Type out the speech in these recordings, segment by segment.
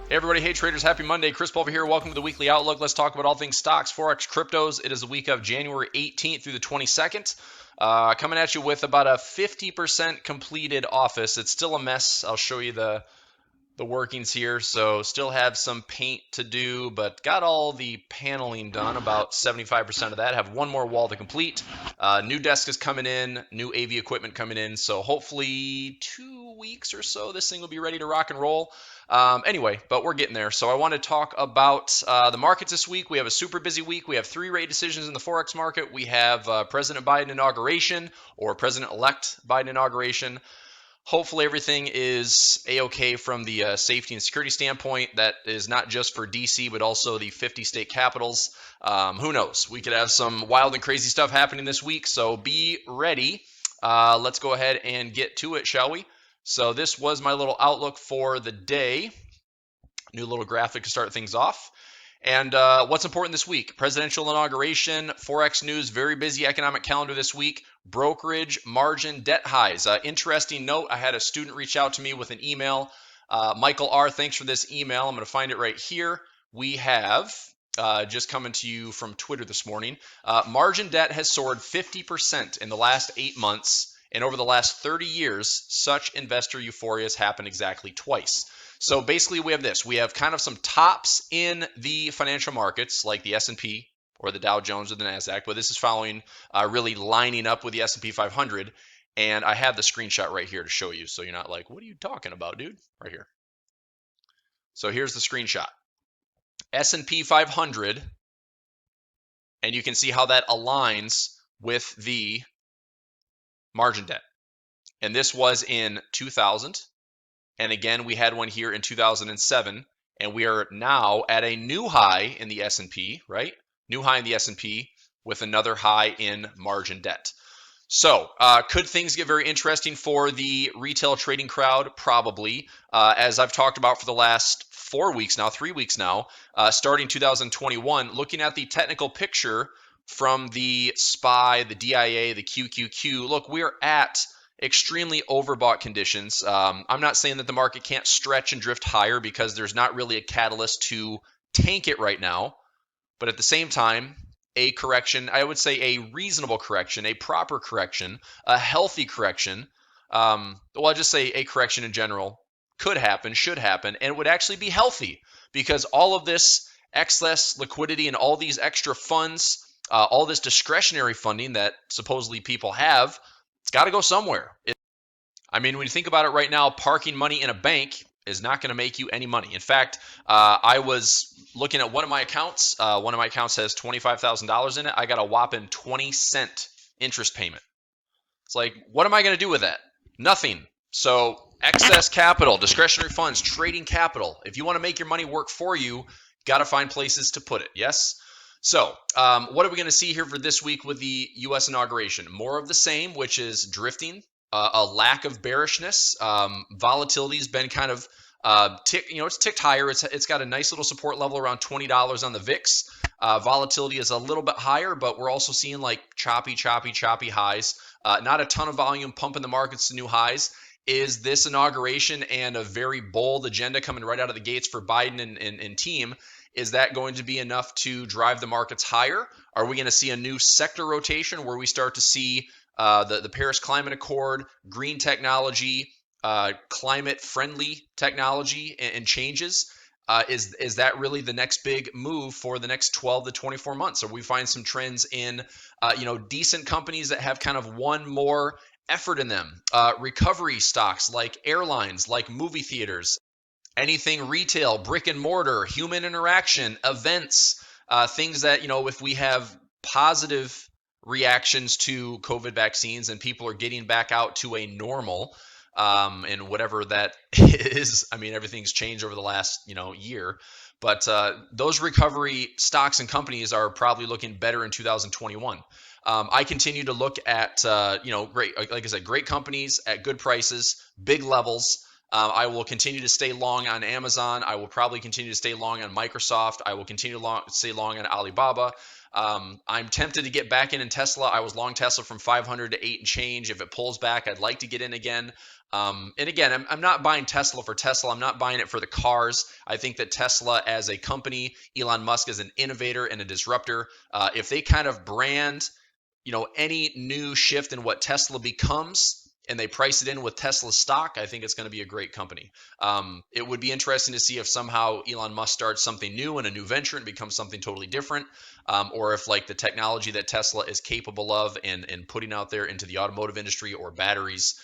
Hey everybody, hey traders, happy Monday. Chris Pulver here. Welcome to the weekly outlook. Let's talk about all things stocks, forex, cryptos. It is the week of January 18th through the 22nd. Coming at you with about a 50% completed office. It's still a mess. I'll show you the workings here. So still have some paint to do, but got all the paneling done, about 75% of that. Have one more wall to complete. New desk is coming in, new AV equipment coming in. So hopefully 2 weeks or so, this thing will be ready to rock and roll. Anyway, but we're getting there. So I want to talk about the markets this week. We have a super busy week. We have 3 rate decisions in the Forex market. We have President Biden inauguration or President-elect Biden inauguration. Hopefully everything is a-okay from the safety and security standpoint. That is not just for DC, but also the 50 state capitals. Who knows? We could have some wild and crazy stuff happening this week, so be ready. Let's go ahead and get to it, shall we? So this was my little outlook for the day. New little graphic to start things off. And what's important this week? Presidential inauguration, Forex news, very busy economic calendar this week. Brokerage, margin, debt highs. Interesting note, I had a student reach out to me with an email. Michael R., thanks for this email. I'm going to find it right here. We have, just coming to you from Twitter this morning, margin debt has soared 50% in the last 8 months. And over the last 30 years, such investor euphoria has happened exactly twice. So basically we have this. We have kind of some tops in the financial markets like the S&P or the Dow Jones or the NASDAQ, but this is following really lining up with the S&P 500. And I have the screenshot right here to show you so you're not like, what are you talking about, dude? Right here. So here's the screenshot. S&P 500, and you can see how that aligns with the margin debt. And this was in 2000. And again, we had one here in 2007, and we are now at a new high in the S&P, right? New high in the S&P with another high in margin debt. So could things get very interesting for the retail trading crowd? Probably. As I've talked about for the last 4 weeks now, 3 weeks now, starting 2021, looking at the technical picture from the SPY, the DIA, the QQQ, look, we're at extremely overbought conditions. I'm not saying that the market can't stretch and drift higher because there's not really a catalyst to tank it right now. But at the same time, a correction, I would say a reasonable correction, a proper correction, a healthy correction, well, I'll just say a correction in general could happen, should happen, and it would actually be healthy because all of this excess liquidity and all these extra funds, all this discretionary funding that supposedly people have, it's got to go somewhere. I mean, when you think about it right now, parking money in a bank is not going to make you any money. In fact, I was looking at one of my accounts. One of my accounts has $25,000 in it. I got a whopping 20-cent interest payment. It's like, what am I going to do with that? Nothing. So excess capital, discretionary funds, trading capital. If you want to make your money work for you, got to find places to put it. Yes? So what are we going to see here for this week with the U.S. inauguration? More of the same, which is drifting, a lack of bearishness. Volatility has been kind of it's ticked higher. It's got a nice little support level around $20 on the VIX. Volatility is a little bit higher, but we're also seeing like choppy highs. Not a ton of volume pumping the markets to new highs. Is this inauguration and a very bold agenda coming right out of the gates for Biden and team? Is that going to be enough to drive the markets higher? Are we going to see a new sector rotation where we start to see the Paris Climate Accord, green technology, climate-friendly technology and changes? Is that really the next big move for the next 12 to 24 months? Or we find some trends in decent companies that have kind of one more effort in them, recovery stocks like airlines, like movie theaters, anything retail, brick and mortar, human interaction, events, things that, if we have positive reactions to COVID vaccines and people are getting back out to a normal, and whatever that is, I mean, everything's changed over the last, year. But those recovery stocks and companies are probably looking better in 2021. I continue to look at, great, like I said, great companies at good prices, big levels. I will continue to stay long on Amazon. I will probably continue to stay long on Microsoft. I will continue to stay long on Alibaba. I'm tempted to get back in Tesla. I was long Tesla from 500 to 8 and change. If it pulls back, I'd like to get in again. And again, I'm not buying Tesla for Tesla. I'm not buying it for the cars. I think that Tesla as a company, Elon Musk as an innovator and a disruptor, if they kind of brand, any new shift in what Tesla becomes and they price it in with Tesla stock, I think it's going to be a great company. It would be interesting to see if somehow Elon Musk starts something new and a new venture and becomes something totally different, or if like the technology that Tesla is capable of and putting out there into the automotive industry or batteries,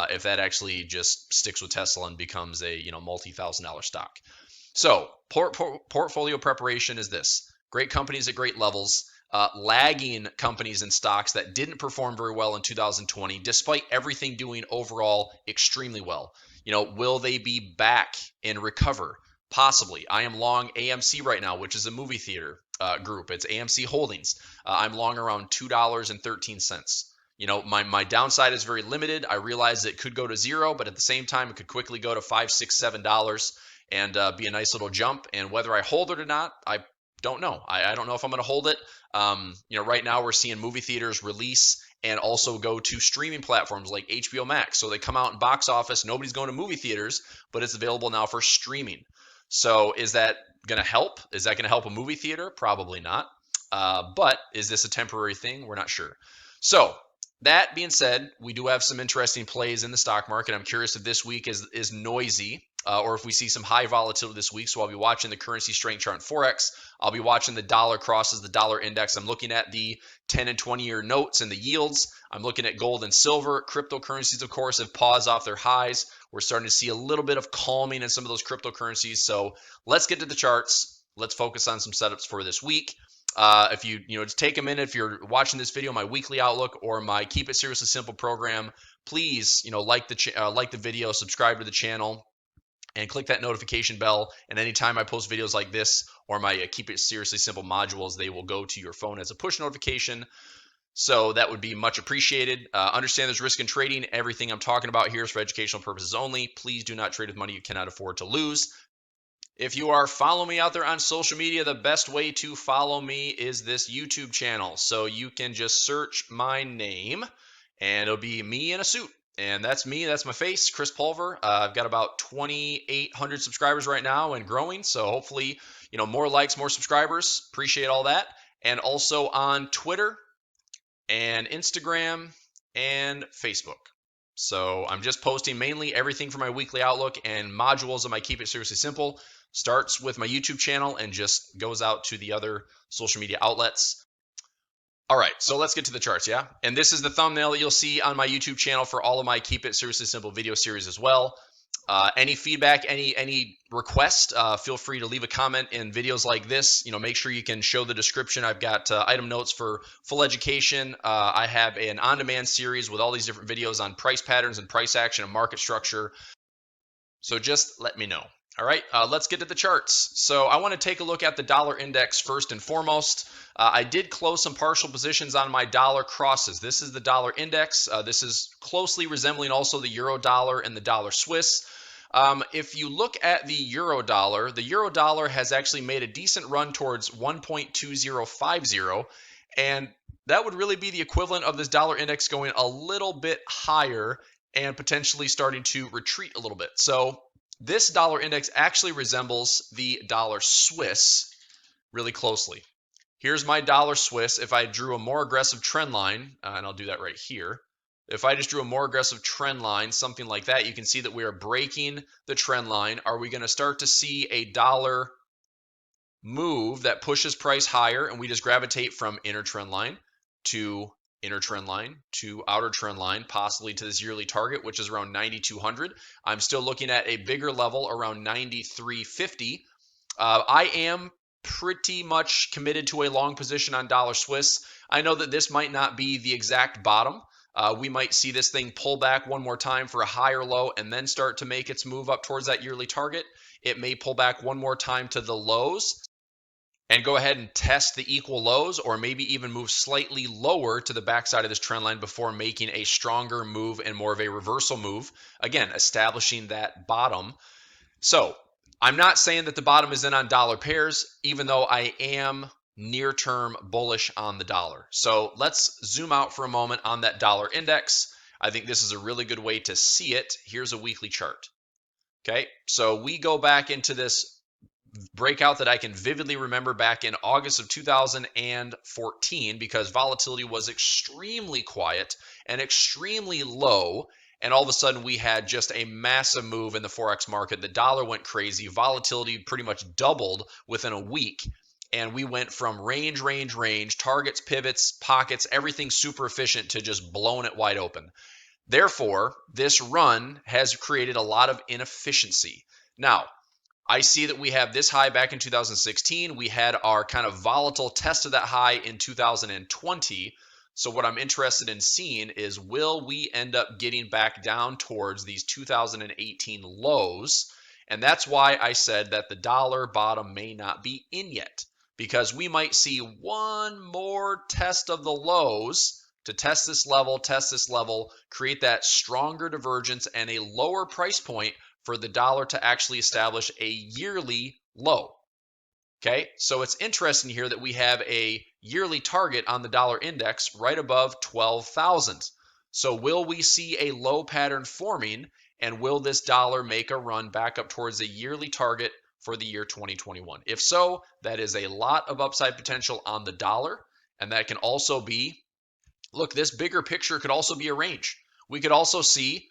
if that actually just sticks with Tesla and becomes a multi-thousand-dollar stock. So portfolio preparation is this: great companies at great levels, lagging companies and stocks that didn't perform very well in 2020, despite everything doing overall extremely well. Will they be back and recover? Possibly. I am long AMC right now, which is a movie theater group. It's AMC Holdings. I'm long around $2.13. My downside is very limited. I realize it could go to zero, but at the same time, it could quickly go to $5, $6, $7 and be a nice little jump. And whether I hold it or not, I don't know. I don't know if I'm going to hold it. Right now we're seeing movie theaters release and also go to streaming platforms like HBO Max. So they come out in box office. Nobody's going to movie theaters, but it's available now for streaming. So is that going to help? Is that going to help a movie theater? Probably not. But is this a temporary thing? We're not sure. So that being said, we do have some interesting plays in the stock market. I'm curious if this week is noisy or if we see some high volatility this week. So I'll be watching the currency strength chart in Forex. I'll be watching the dollar crosses the dollar index. I'm looking at the 10 and 20-year notes and the yields. I'm looking at gold and silver. Cryptocurrencies, of course, have paused off their highs. We're starting to see a little bit of calming in some of those cryptocurrencies. So let's get to the charts. Let's focus on some setups for this week. If you just take a minute, if you're watching this video, my weekly outlook or my Keep It Seriously Simple program, please like the video, subscribe to the channel, and click that notification bell. And anytime I post videos like this or my Keep It Seriously Simple modules, they will go to your phone as a push notification. So that would be much appreciated. Understand there's risk in trading. Everything I'm talking about here is for educational purposes only. Please do not trade with money you cannot afford to lose. If you are following me out there on social media, the best way to follow me is this YouTube channel. So you can just search my name and it'll be me in a suit. And that's me. That's my face, Chris Pulver. I've got about 2,800 subscribers right now and growing. So hopefully, more likes, more subscribers. Appreciate all that. And also on Twitter and Instagram and Facebook. So I'm just posting mainly everything for my weekly outlook and modules of my Keep It Seriously Simple. Starts with my YouTube channel and just goes out to the other social media outlets. All right, so let's get to the charts, yeah? And this is the thumbnail that you'll see on my YouTube channel for all of my Keep It Seriously Simple video series as well. Any feedback, any request, feel free to leave a comment in videos like this. Make sure you can show the description. I've got item notes for full education. I have an on-demand series with all these different videos on price patterns and price action and market structure. So just let me know. All right, let's get to the charts. So I want to take a look at the dollar index first and foremost. I did close some partial positions on my dollar crosses. This is the dollar index. This is closely resembling also the euro dollar and the dollar Swiss. If you look at the euro dollar has actually made a decent run towards 1.2050, and that would really be the equivalent of this dollar index going a little bit higher and potentially starting to retreat a little bit. So this dollar index actually resembles the dollar Swiss really closely. Here's my dollar Swiss. If I drew a more aggressive trend line, and I'll do that right here. If I just drew a more aggressive trend line, something like that, you can see that we are breaking the trend line. Are we going to start to see a dollar move that pushes price higher and we just gravitate from inner trend line to inner trend line to outer trend line, possibly to this yearly target, which is around 9,200. I'm still looking at a bigger level around 9,350. I am pretty much committed to a long position on dollar Swiss. I know that this might not be the exact bottom. We might see this thing pull back one more time for a higher low and then start to make its move up towards that yearly target. It may pull back one more time to the lows and go ahead and test the equal lows, or maybe even move slightly lower to the backside of this trend line before making a stronger move and more of a reversal move, again establishing that bottom. So I'm not saying that the bottom is in on dollar pairs, even though I am near term bullish on the dollar. So let's zoom out for a moment on that dollar index. I think this is a really good way to see it. Here's a weekly chart. Okay, so we go back into this breakout that I can vividly remember back in August of 2014 because volatility was extremely quiet and extremely low. And all of a sudden, we had just a massive move in the Forex market. The dollar went crazy. Volatility pretty much doubled within a week. And we went from range, targets, pivots, pockets, everything super efficient to just blowing it wide open. Therefore, this run has created a lot of inefficiency. Now, I see that we have this high back in 2016. We had our kind of volatile test of that high in 2020. So what I'm interested in seeing is, will we end up getting back down towards these 2018 lows? And that's why I said that the dollar bottom may not be in yet, because we might see one more test of the lows to test this level, create that stronger divergence and a lower price point for the dollar to actually establish a yearly low. Okay, so it's interesting here that we have a yearly target on the dollar index right above 12,000. So will we see a low pattern forming, and will this dollar make a run back up towards a yearly target for the year 2021? If so, that is a lot of upside potential on the dollar, and that can also be, look, this bigger picture could also be a range. We could also see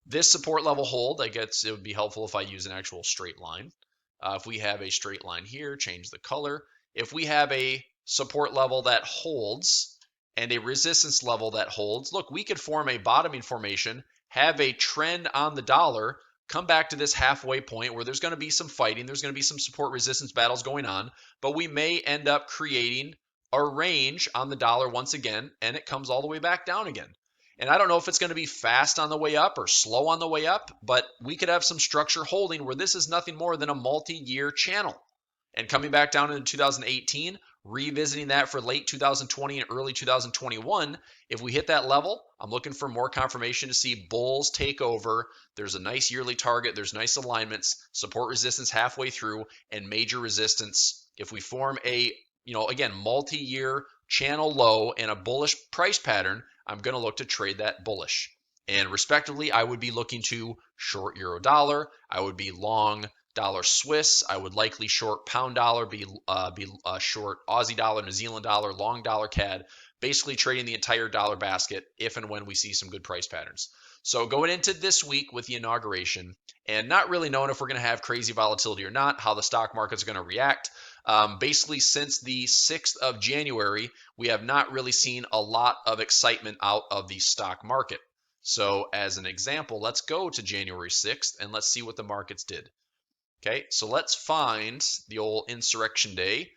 this support level hold. I guess it would be helpful if I use an actual straight line. If we have a straight line here, change the color. If we have a support level that holds and a resistance level that holds, look, we could form a bottoming formation, have a trend on the dollar, come back to this halfway point where there's going to be some fighting, there's going to be some support resistance battles going on, but we may end up creating a range on the dollar once again, and it comes all the way back down again. And I don't know if it's going to be fast on the way up or slow on the way up, but we could have some structure holding where this is nothing more than a multi-year channel. And coming back down into 2018, revisiting that for late 2020 and early 2021, if we hit that level, I'm looking for more confirmation to see bulls take over. There's a nice yearly target, there's nice alignments, support resistance halfway through, and major resistance. If we form a, again, multi-year channel low and a bullish price pattern, I'm going to look to trade that bullish. And respectively, I would be looking to short euro dollar. I would be long dollar Swiss. I would likely short pound dollar, be short Aussie dollar, New Zealand dollar, long dollar CAD, basically trading the entire dollar basket if and when we see some good price patterns. So going into this week with the inauguration and not really knowing if we're going to have crazy volatility or not, how the stock market's going to react. Basically, since the 6th of January, we have not really seen a lot of excitement out of the stock market. So as an example, let's go to January 6th and let's see what the markets did. Okay, so let's find the old insurrection day.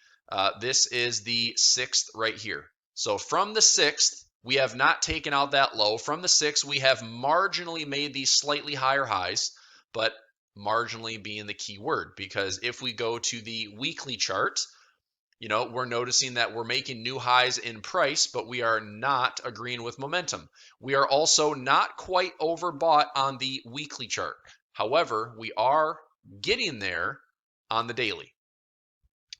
This is the 6th right here. So from the 6th, we have not taken out that low. From the 6th, we have marginally made these slightly higher highs, but marginally being the key word, because if we go to the weekly chart, we're noticing that we're making new highs in price, but we are not agreeing with momentum. We are also not quite overbought on the weekly chart. However, we are getting there on the daily.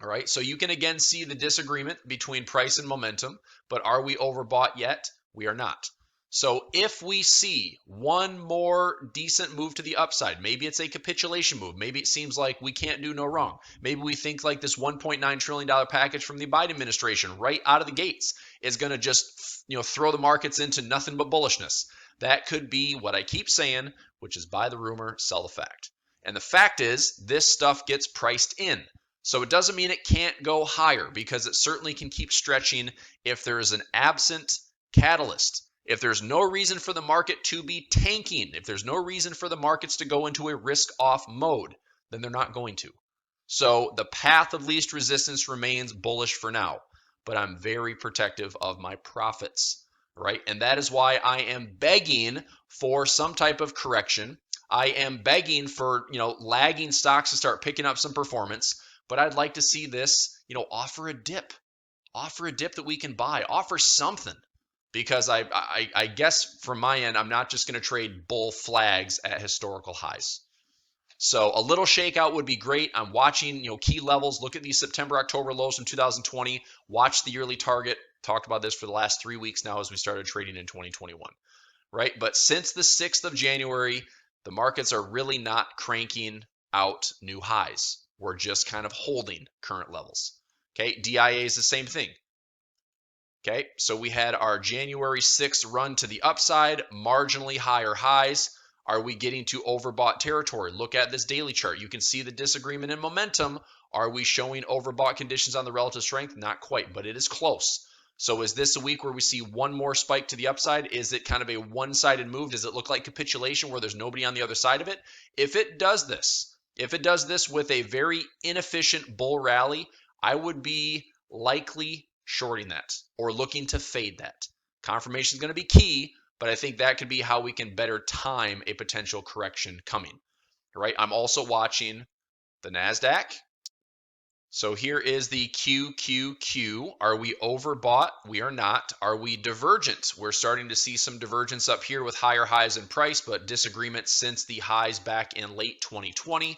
All right, so you can again see the disagreement between price and momentum, but are we overbought yet? We are not. So if we see one more decent move to the upside, maybe it's a capitulation move. Maybe it seems like we can't do no wrong. Maybe we think like this $1.9 trillion package from the Biden administration right out of the gates is going to just, throw the markets into nothing but bullishness. That could be what I keep saying, which is buy the rumor, sell the fact. And the fact is, this stuff gets priced in. So it doesn't mean it can't go higher, because it certainly can keep stretching if there is an absent catalyst. If there's no reason for the market to be tanking, if there's no reason for the markets to go into a risk-off mode, then they're not going to. So the path of least resistance remains bullish for now, but I'm very protective of my profits, right? And that is why I am begging for some type of correction. I am begging for, lagging stocks to start picking up some performance, but I'd like to see this, offer a dip that we can buy, offer something. Because I guess from my end, I'm not just going to trade bull flags at historical highs. So a little shakeout would be great. I'm watching, key levels. Look at these September, October lows from 2020. Watch the yearly target. Talked about this for the last 3 weeks now as we started trading in 2021. right? But since the 6th of January, the markets are really not cranking out new highs. We're just kind of holding current levels. Okay, DIA is the same thing. Okay, so we had our January 6th run to the upside, marginally higher highs. Are we getting to overbought territory? Look at this daily chart. You can see the disagreement in momentum. Are we showing overbought conditions on the relative strength? Not quite, but it is close. So is this a week where we see one more spike to the upside? Is it kind of a one-sided move? Does it look like capitulation where there's nobody on the other side of it? If it does this with a very inefficient bull rally, I would be likely shorting that or looking to fade that. Confirmation is going to be key, but I think that could be how we can better time a potential correction coming. Right? I'm also watching the NASDAQ. So here is the QQQ. Are we overbought? We are not. Are we divergent? We're starting to see some divergence up here with higher highs in price, but disagreement since the highs back in late 2020.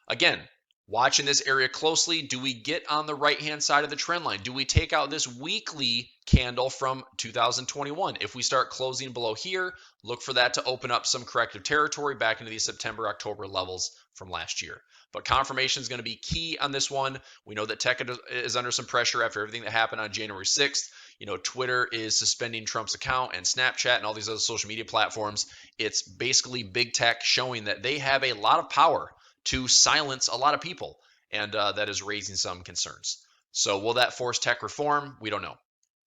Again, watching this area closely, do we get on the right-hand side of the trend line? Do we take out this weekly candle from 2021? If we start closing below here, look for that to open up some corrective territory back into the September, October levels from last year. But confirmation is going to be key on this one. We know that tech is under some pressure after everything that happened on January 6th. You know, Twitter is suspending Trump's account and Snapchat and all these other social media platforms. It's basically big tech showing that they have a lot of power to silence a lot of people, and that is raising some concerns. So will that force tech reform? We don't know.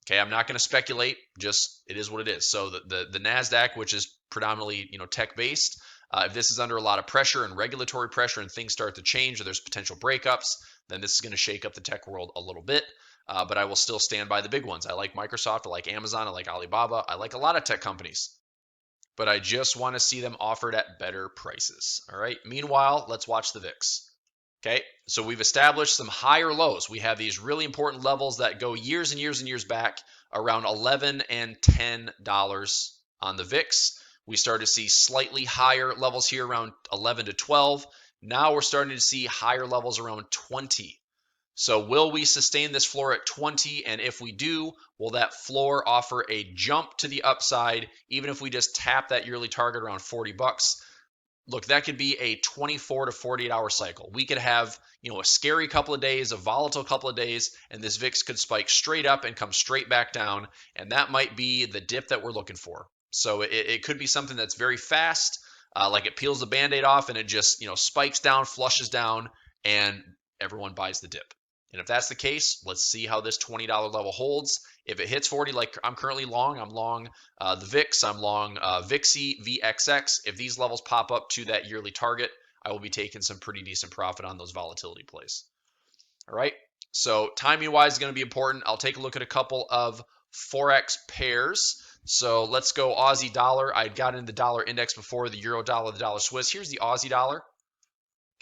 Okay, I'm not going to speculate. Just it is what it is. So the Nasdaq, which is predominantly tech based, if this is under a lot of pressure and regulatory pressure, and things start to change, or there's potential breakups, then this is going to shake up the tech world a little bit. But I will still stand by the big ones. I like Microsoft. I like Amazon. I like Alibaba. I like a lot of tech companies. But I just want to see them offered at better prices. All right. Meanwhile, let's watch the VIX. Okay. So we've established some higher lows. We have these really important levels that go years and years and years back, around $11 and $10 on the VIX. We started to see slightly higher levels here around 11 to 12. Now we're starting to see higher levels around 20. So will we sustain this floor at 20? And if we do, will that floor offer a jump to the upside, even if we just tap that yearly target around 40 bucks? Look, that could be a 24 to 48 hour cycle. We could have, a scary couple of days, a volatile couple of days, and this VIX could spike straight up and come straight back down. And that might be the dip that we're looking for. So it could be something that's very fast, like it peels the Band-Aid off and it just, spikes down, flushes down, and everyone buys the dip. And if that's the case, let's see how this $20 level holds. If it hits 40, like I'm currently long, I'm long the VIX, I'm long VIXY, VXX. If these levels pop up to that yearly target, I will be taking some pretty decent profit on those volatility plays. All right. So timing wise is going to be important. I'll take a look at a couple of Forex pairs. So let's go Aussie dollar. I got in the dollar index before, the euro dollar, the dollar Swiss. Here's the Aussie dollar.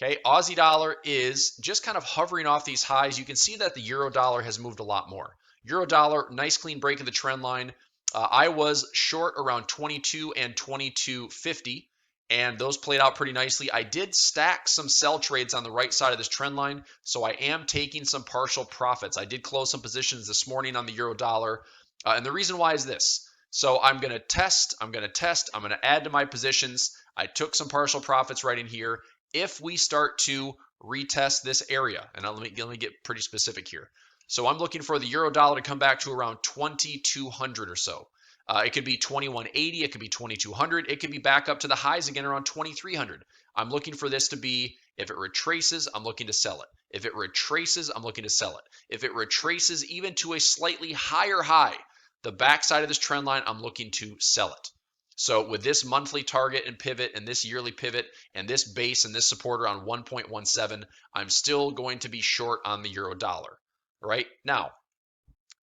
Okay, Aussie dollar is just kind of hovering off these highs. You can see that the euro dollar has moved a lot more. Euro dollar, nice clean break of the trend line. I was short around 22 and 22.50, and those played out pretty nicely. I did stack some sell trades on the right side of this trend line, so I am taking some partial profits. I did close some positions this morning on the euro dollar, and the reason why is this. So I'm going to test, I'm going to add to my positions. I took some partial profits right in here. If we start to retest this area, and let me get pretty specific here. So I'm looking for the euro dollar to come back to around 2,200 or so. It could be 2180, it could be 2200, it could be back up to the highs again around 2300. I'm looking for this to be, if it retraces, I'm looking to sell it. If it retraces, I'm looking to sell it. If it retraces even to a slightly higher high, the backside of this trend line, I'm looking to sell it. So with this monthly target and pivot and this yearly pivot and this base and this supporter on 1.17, I'm still going to be short on the euro dollar. Right now,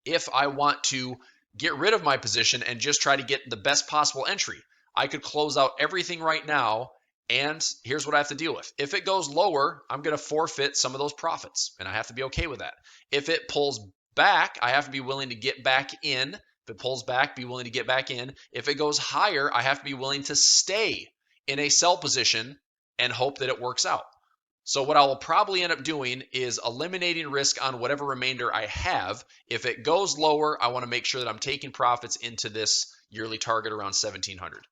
if I want to get rid of my position and just try to get the best possible entry, I could close out everything right now. And here's what I have to deal with. If it goes lower, I'm going to forfeit some of those profits, and I have to be okay with that. If it pulls back, I have to be willing to get back in. If it pulls back, be willing to get back in. If it goes higher, I have to be willing to stay in a sell position and hope that it works out. So what I will probably end up doing is eliminating risk on whatever remainder I have. If it goes lower, I want to make sure that I'm taking profits into this, yearly target around 1700.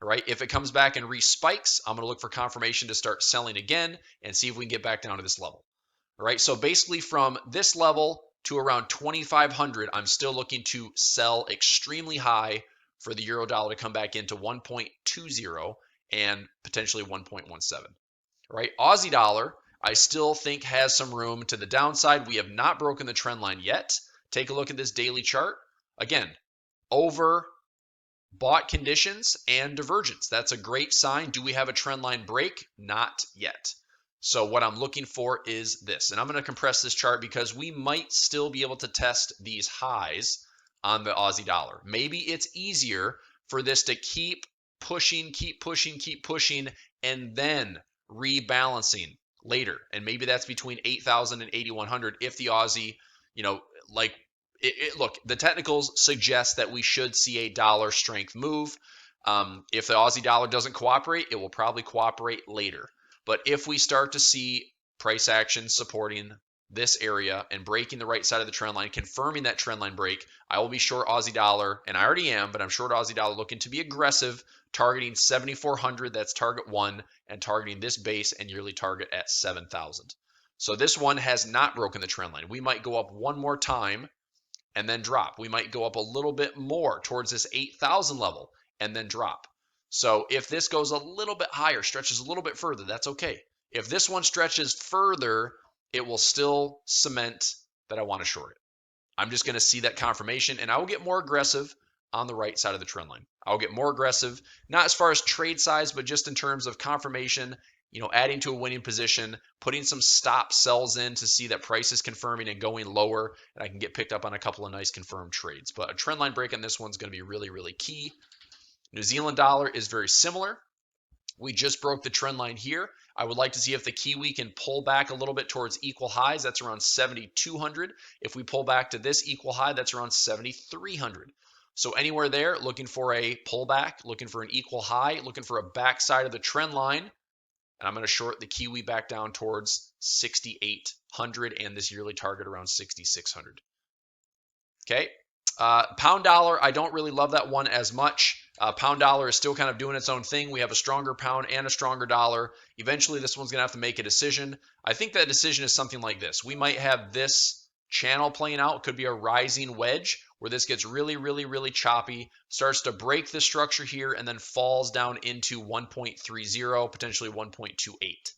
All right, if it comes back and respikes, I'm going to look for confirmation to start selling again and see if we can get back down to this level. All right, so basically from this level to around 2,500, I'm still looking to sell extremely high for the euro dollar to come back into 1.20 and potentially 1.17. Right, Aussie dollar, I still think has some room to the downside. We have not broken the trend line yet. Take a look at this daily chart. Again, over bought conditions and divergence. That's a great sign. Do we have a trend line break? Not yet. So what I'm looking for is this, and I'm going to compress this chart because we might still be able to test these highs on the Aussie dollar. Maybe it's easier for this to keep pushing, and then rebalancing later. And maybe that's between 8,000 and 8,100 if the Aussie, like look, the technicals suggest that we should see a dollar strength move. If the Aussie dollar doesn't cooperate, it will probably cooperate later. But if we start to see price action supporting this area and breaking the right side of the trend line, confirming that trend line break, I will be short Aussie dollar, and I already am, but I'm short Aussie dollar looking to be aggressive, targeting 7,400, that's target one, and targeting this base and yearly target at 7,000. So this one has not broken the trend line. We might go up one more time and then drop. We might go up a little bit more towards this 8,000 level and then drop. So if this goes a little bit higher, stretches a little bit further, that's okay. If this one stretches further, it will still cement that I want to short it. I'm just going to see that confirmation, and I will get more aggressive on the right side of the trend line. I'll get more aggressive, not as far as trade size, but just in terms of confirmation, adding to a winning position, putting some stop sells in to see that price is confirming and going lower, and I can get picked up on a couple of nice confirmed trades. But a trend line break on this one's going to be really, really key. New Zealand dollar is very similar. We just broke the trend line here. I would like to see if the Kiwi can pull back a little bit towards equal highs. That's around 7,200. If we pull back to this equal high, that's around 7,300. So anywhere there, looking for a pullback, looking for an equal high, looking for a backside of the trend line. And I'm going to short the Kiwi back down towards 6,800 and this yearly target around 6,600. Okay. Pound dollar, I don't really love that one as much. Pound dollar is still kind of doing its own thing. We have a stronger pound and a stronger dollar. Eventually, this one's going to have to make a decision. I think that decision is something like this. We might have this channel playing out. It could be a rising wedge where this gets really, really, really choppy, starts to break the structure here, and then falls down into 1.30, potentially 1.28.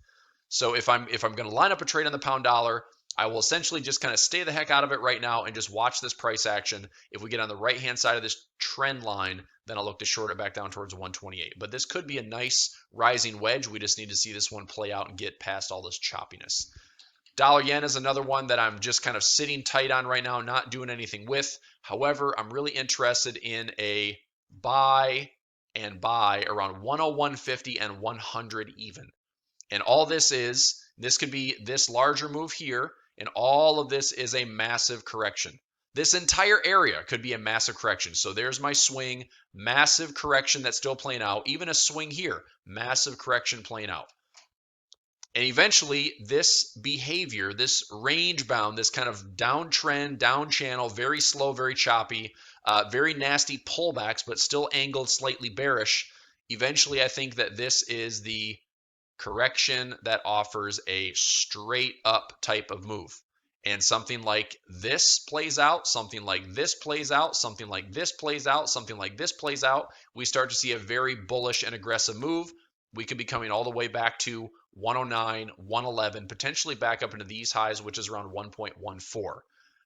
So if I'm going to line up a trade on the pound dollar, I will essentially just kind of stay the heck out of it right now and just watch this price action. If we get on the right-hand side of this trend line, then I'll look to short it back down towards 128. But this could be a nice rising wedge. We just need to see this one play out and get past all this choppiness. Dollar yen is another one that I'm just kind of sitting tight on right now, not doing anything with. However, I'm really interested in a buy around 101.50 and 100 even. And all this could be this larger move here, and all of this is a massive correction. This entire area could be a massive correction. So there's my swing, massive correction that's still playing out. Even a swing here, massive correction playing out. And eventually, this behavior, this range bound, this kind of downtrend, down channel, very slow, very choppy, very nasty pullbacks, but still angled slightly bearish. Eventually, I think that this is the correction that offers a straight up type of move. And something like this plays out, something like this plays out, something like this plays out, something like this plays out, we start to see a very bullish and aggressive move. We could be coming all the way back to 109, 111, potentially back up into these highs, which is around 1.14.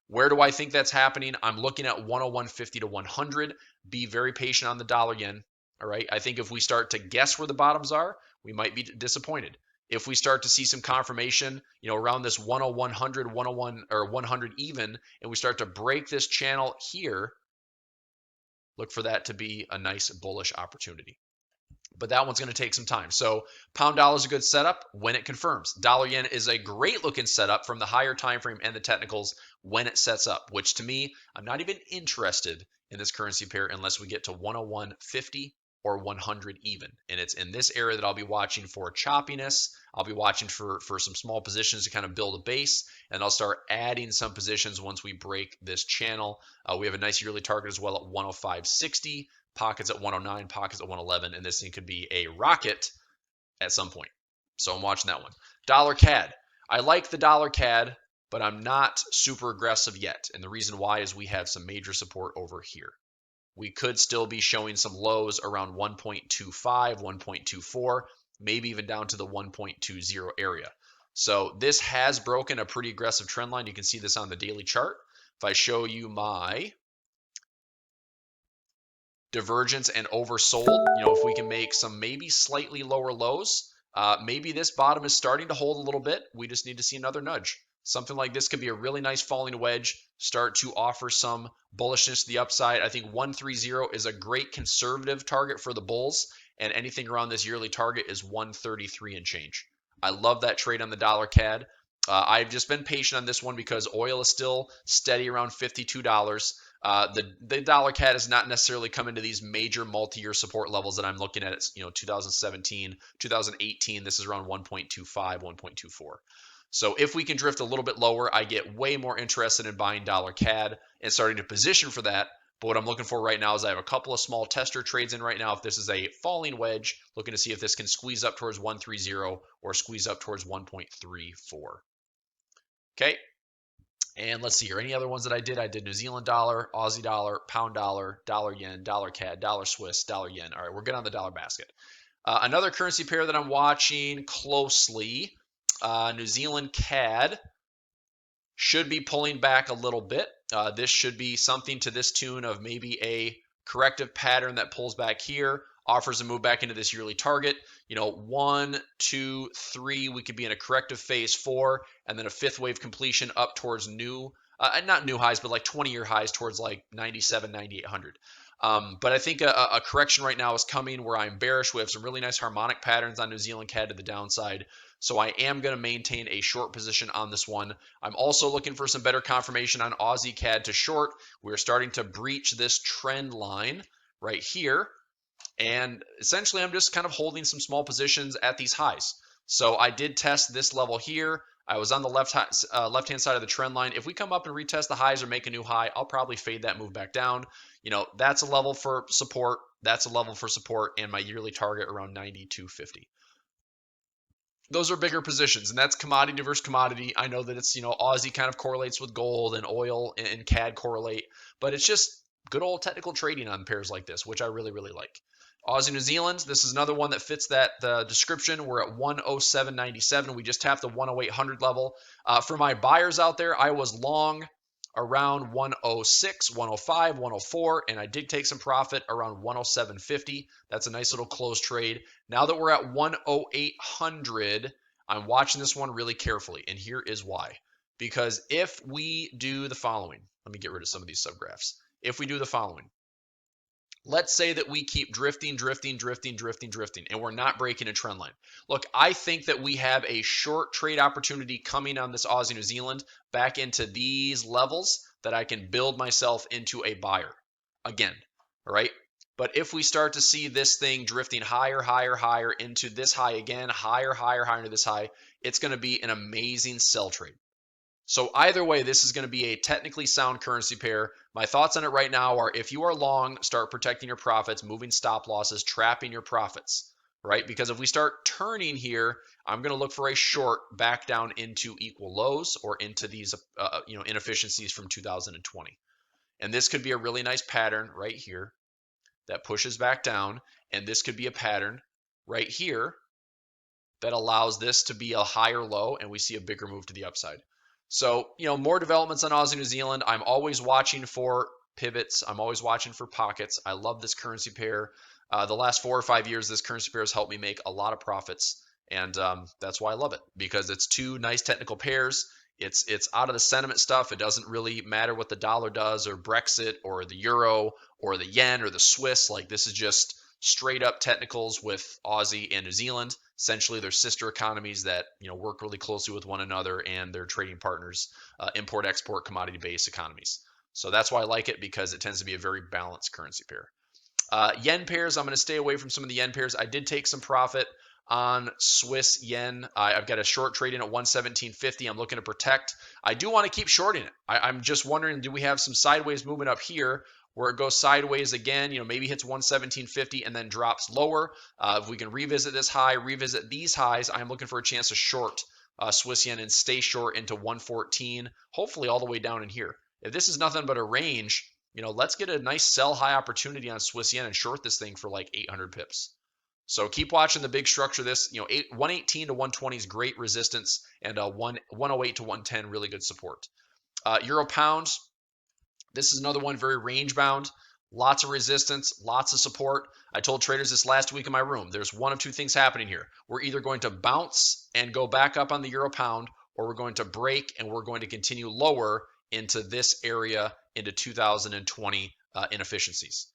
Where do I think that's happening? I'm looking at 101.50 to 100. Be very patient on the dollar yen. All right. I think if we start to guess where the bottoms are, we might be disappointed. If we start to see some confirmation, around this 101, 101 or 100 even, and we start to break this channel here, look for that to be a nice bullish opportunity. But that one's going to take some time. So pound dollar is a good setup when it confirms. Dollar yen is a great looking setup from the higher time frame and the technicals when it sets up, which to me, I'm not even interested in this currency pair unless we get to 101.50 or 100 even. And it's in this area that I'll be watching for choppiness. I'll be watching for some small positions to kind of build a base, and I'll start adding some positions once we break this channel. We have a nice yearly target as well at 105.60. pockets at 109, pockets at 111, and this thing could be a rocket at some point. So I'm watching that one. Dollar CAD. I like the dollar CAD, but I'm not super aggressive yet. And the reason why is we have some major support over here. We could still be showing some lows around 1.25, 1.24, maybe even down to the 1.20 area. So this has broken a pretty aggressive trend line. You can see this on the daily chart. If I show you my divergence and oversold, if we can make some maybe slightly lower lows, maybe this bottom is starting to hold a little bit. We just need to see another nudge. Something like this could be a really nice falling wedge, start to offer some bullishness to the upside. I think 130 is a great conservative target for the bulls, and anything around this yearly target is 133 and change. I love that trade on the dollar CAD. I've just been patient on this one because oil is still steady around $52. The dollar CAD has not necessarily come into these major multi-year support levels that I'm looking at. It's 2017, 2018. This is around 1.25, 1.24. So if we can drift a little bit lower, I get way more interested in buying dollar CAD and starting to position for that. But what I'm looking for right now is I have a couple of small tester trades in right now. If this is a falling wedge, looking to see if this can squeeze up towards 130 or squeeze up towards 1.34. Okay. And let's see here. Any other ones that I did? I did New Zealand dollar, Aussie dollar, pound dollar, dollar yen, dollar CAD, dollar Swiss, dollar yen. All right, we're good on the dollar basket. Another currency pair that I'm watching closely, New Zealand CAD should be pulling back a little bit. This should be something to this tune of maybe a corrective pattern that pulls back here, offers a move back into this yearly target. 1, 2, 3, we could be in a corrective phase 4, and then a fifth wave completion up towards not new highs, but like 20-year highs towards like 97, 9800. But I think a correction right now is coming where I'm bearish. We have some really nice harmonic patterns on New Zealand CAD to the downside. So I am going to maintain a short position on this one. I'm also looking for some better confirmation on Aussie CAD to short. We're starting to breach this trend line right here. And essentially, I'm just kind of holding some small positions at these highs. So I did test this level here. I was on the left-hand side of the trend line. If we come up and retest the highs or make a new high, I'll probably fade that move back down. That's a level for support. That's a level for support, and my yearly target around 92.50. Those are bigger positions, and that's commodity versus commodity. I know that it's, Aussie kind of correlates with gold, and oil and CAD correlate, but it's just good old technical trading on pairs like this, which I really, really like. Aussie New Zealand, this is another one that fits the description. We're at 107.97. We just tapped the 10800 level. For my buyers out there, I was long around 106, 105, 104, and I did take some profit around 107.50. That's a nice little close trade. Now that we're at 10800, I'm watching this one really carefully, and here is why. Because if we do the following, let me get rid of some of these subgraphs. If we do the following, let's say that we keep drifting, and we're not breaking a trend line. Look, I think that we have a short trade opportunity coming on this Aussie New Zealand back into these levels that I can build myself into a buyer again, all right? But if we start to see this thing drifting higher into this high again, higher into this high, it's going to be an amazing sell trade. So either way, this is going to be a technically sound currency pair. My thoughts on it right now are if you are long, start protecting your profits, moving stop losses, trapping your profits, right? Because if we start turning here, I'm going to look for a short back down into equal lows or into these inefficiencies from 2020. And this could be a really nice pattern right here that pushes back down. And this could be a pattern right here that allows this to be a higher low and we see a bigger move to the upside. So, more developments on Aussie New Zealand. I'm always watching for pivots. I'm always watching for pockets. I love this currency pair. The last 4 or 5 years, this currency pair has helped me make a lot of profits. And that's why I love it, because it's two nice technical pairs. It's out of the sentiment stuff. It doesn't really matter what the dollar does or Brexit or the euro or the yen or the Swiss. Like, this is just straight up technicals with Aussie and New Zealand. Essentially, they're sister economies that work really closely with one another, and they're trading partners, import-export commodity-based economies. So that's why I like it, because it tends to be a very balanced currency pair. Yen pairs, I'm going to stay away from some of the yen pairs. I did take some profit on Swiss yen. I've got a short trade in at 117.50. I'm looking to protect. I do want to keep shorting it. I'm just wondering, do we have some sideways movement up here, where it goes sideways again, maybe hits 117.50 and then drops lower. If we can revisit this high, revisit these highs, I'm looking for a chance to short Swiss yen and stay short into 114, hopefully all the way down in here. If this is nothing but a range, let's get a nice sell high opportunity on Swiss yen and short this thing for like 800 pips. So keep watching the big structure. This, 118 to 120 is great resistance, and 108 to 110 really good support. Euro pound, this is another one very range bound. Lots of resistance, lots of support. I told traders this last week in my room. There's one of two things happening here. We're either going to bounce and go back up on the euro pound, or we're going to break and we're going to continue lower into this area into 2020 inefficiencies.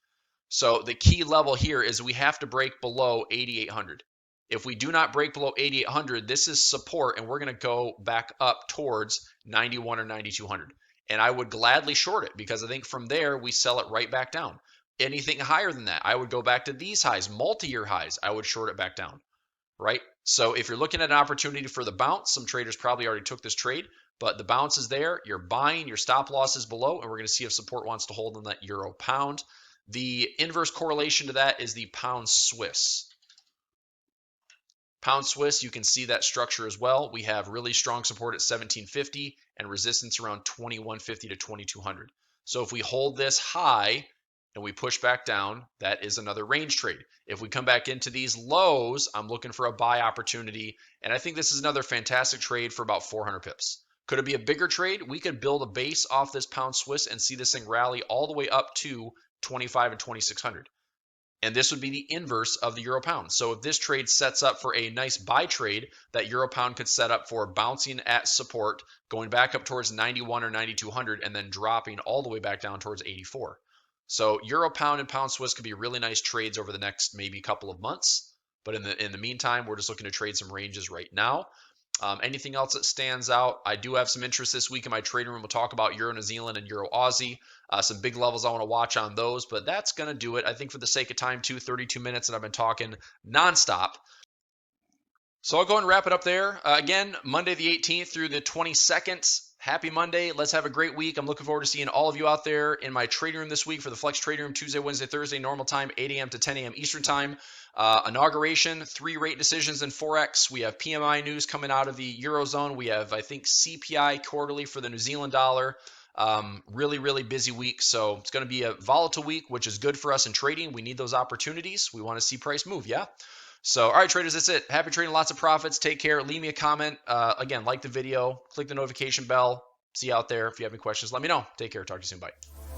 So the key level here is we have to break below 8,800. If we do not break below 8,800, this is support, and we're going to go back up towards 91 or 9,200. And I would gladly short it because I think from there we sell it right back down. Anything higher than that, I would go back to these highs, multi-year highs. I would short it back down, right? So if you're looking at an opportunity for the bounce, some traders probably already took this trade, but the bounce is there. You're buying, your stop loss is below, and we're going to see if support wants to hold on that euro pound. The inverse correlation to that is the pound Swiss. Pound Swiss, you can see that structure as well. We have really strong support at 1750 and resistance around 2150 to 2200. So if we hold this high and we push back down, that is another range trade. If we come back into these lows, I'm looking for a buy opportunity. And I think this is another fantastic trade for about 400 pips. Could it be a bigger trade? We could build a base off this pound Swiss and see this thing rally all the way up to 25 and 2600. And this would be the inverse of the euro pound. So if this trade sets up for a nice buy trade, that euro pound could set up for bouncing at support, going back up towards 91 or 9200, and then dropping all the way back down towards 84. So euro pound and pound Swiss could be really nice trades over the next maybe couple of months. But in the meantime, we're just looking to trade some ranges right now. Anything else that stands out? I do have some interest this week in my trading room. We'll talk about Euro New Zealand and Euro Aussie. Some big levels I want to watch on those, but that's going to do it. I think for the sake of time, 32 minutes, and I've been talking nonstop. So I'll go and wrap it up there. Again, Monday the 18th through the 22nd. Happy Monday. Let's have a great week. I'm looking forward to seeing all of you out there in my trading room this week for the Flex Trading Room, Tuesday, Wednesday, Thursday, normal time, 8 a.m. to 10 a.m. Eastern time. Inauguration, 3 rate decisions in Forex. We have PMI news coming out of the Eurozone. We have, I think, CPI quarterly for the New Zealand dollar. Really, really busy week. So it's going to be a volatile week, which is good for us in trading. We need those opportunities. We want to see price move, yeah? So, all right, traders, that's it. Happy trading, lots of profits. Take care. Leave me a comment. Again, like the video, click the notification bell. See you out there. If you have any questions, let me know. Take care. Talk to you soon. Bye.